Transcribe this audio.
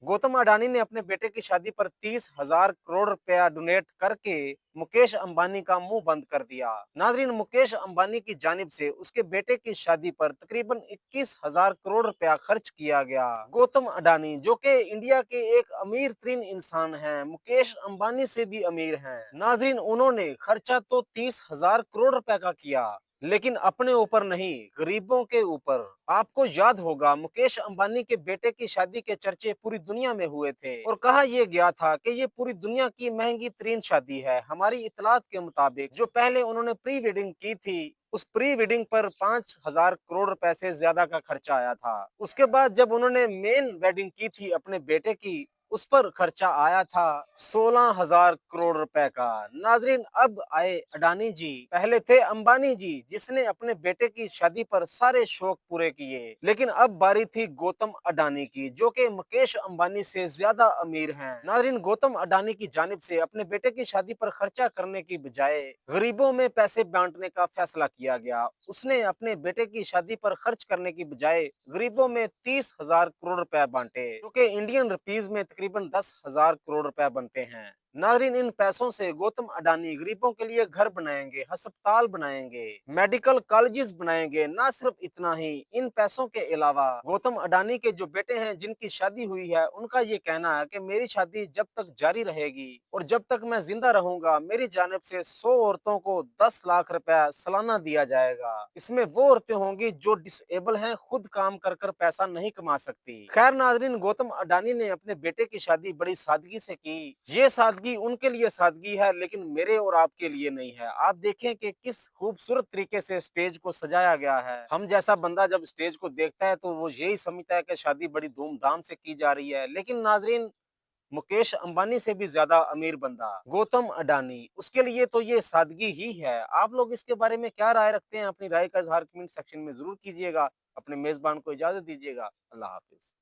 गौतम अडानी ने अपने बेटे की शादी पर 30,000 करोड़ रुपया डोनेट करके मुकेश अंबानी का मुंह बंद कर दिया। नाजरीन, मुकेश अंबानी की जानिब से उसके बेटे की शादी पर तकरीबन 21,000 करोड़ रुपया खर्च किया गया। गौतम अडानी, जो कि इंडिया के एक अमीर तरीन इंसान हैं, मुकेश अंबानी से भी अमीर हैं। नाजरीन, उन्होंने खर्चा तो 30,000 करोड़ रुपया का किया, लेकिन अपने ऊपर नहीं, गरीबों के ऊपर। आपको याद होगा, मुकेश अंबानी के बेटे की शादी के चर्चे पूरी दुनिया में हुए थे और कहा यह गया था कि ये पूरी दुनिया की महंगी तरीन शादी है। हमारी इतलात के मुताबिक जो पहले उन्होंने प्री वेडिंग की थी, उस प्री वेडिंग पर 5,000 करोड़ रुपए से ज्यादा का खर्चा आया था। उसके बाद जब उन्होंने मेन वेडिंग की थी अपने बेटे की, उस पर खर्चा आया था 16,000 करोड़ रुपए का। नाजरीन, अब आए अडानी जी, पहले थे अंबानी जी जिसने अपने बेटे की शादी पर सारे शौक पूरे किए, लेकिन अब बारी थी गौतम अडानी की, जो कि मुकेश अंबानी से ज्यादा अमीर हैं। नाजरीन, गौतम अडानी की जानिब से अपने बेटे की शादी पर खर्चा करने की बजाय गरीबों में पैसे बांटने का फैसला किया गया। उसने अपने बेटे की शादी पर खर्च करने की बजाय गरीबों में 30,000 करोड़ रुपए बांटे, जो कि इंडियन रुपीज में तकरीबन 10,000 करोड़ रुपए बनते हैं। नाजरीन, इन पैसों से गौतम अडानी गरीबों के लिए घर बनाएंगे, अस्पताल बनाएंगे, मेडिकल कॉलेजेस बनाएंगे। ना सिर्फ इतना ही, इन पैसों के अलावा गौतम अडानी के जो बेटे हैं जिनकी शादी हुई है, उनका ये कहना है कि मेरी शादी जब तक जारी रहेगी और जब तक मैं जिंदा रहूंगा, मेरी जानिब से 100 औरतों को 10 लाख रुपया सालाना दिया जाएगा। इसमें वो औरतें होंगी जो डिसेबल हैं, खुद काम कर कर पैसा नहीं कमा सकती। खैर नाजरीन, गौतम अडानी ने अपने बेटे की शादी बड़ी सादगी से की। ये सादगी उनके लिए सादगी है, लेकिन मेरे और आपके लिए नहीं है। आप देखें कि किस खूबसूरत तरीके से स्टेज को सजाया गया है। हम जैसा बंदा जब स्टेज को देखता है तो वो यही समझता है कि शादी बड़ी धूमधाम से की जा रही है, लेकिन नाजरीन, मुकेश अंबानी से भी ज्यादा अमीर बंदा गौतम अडानी, उसके लिए तो ये सादगी ही है। आप लोग इसके बारे में क्या राय रखते हैं? अपनी राय का इजहार कमेंट सेक्शन में जरूर कीजिएगा। अपने मेजबान को इजाजत दीजिएगा। अल्लाह हाफिज।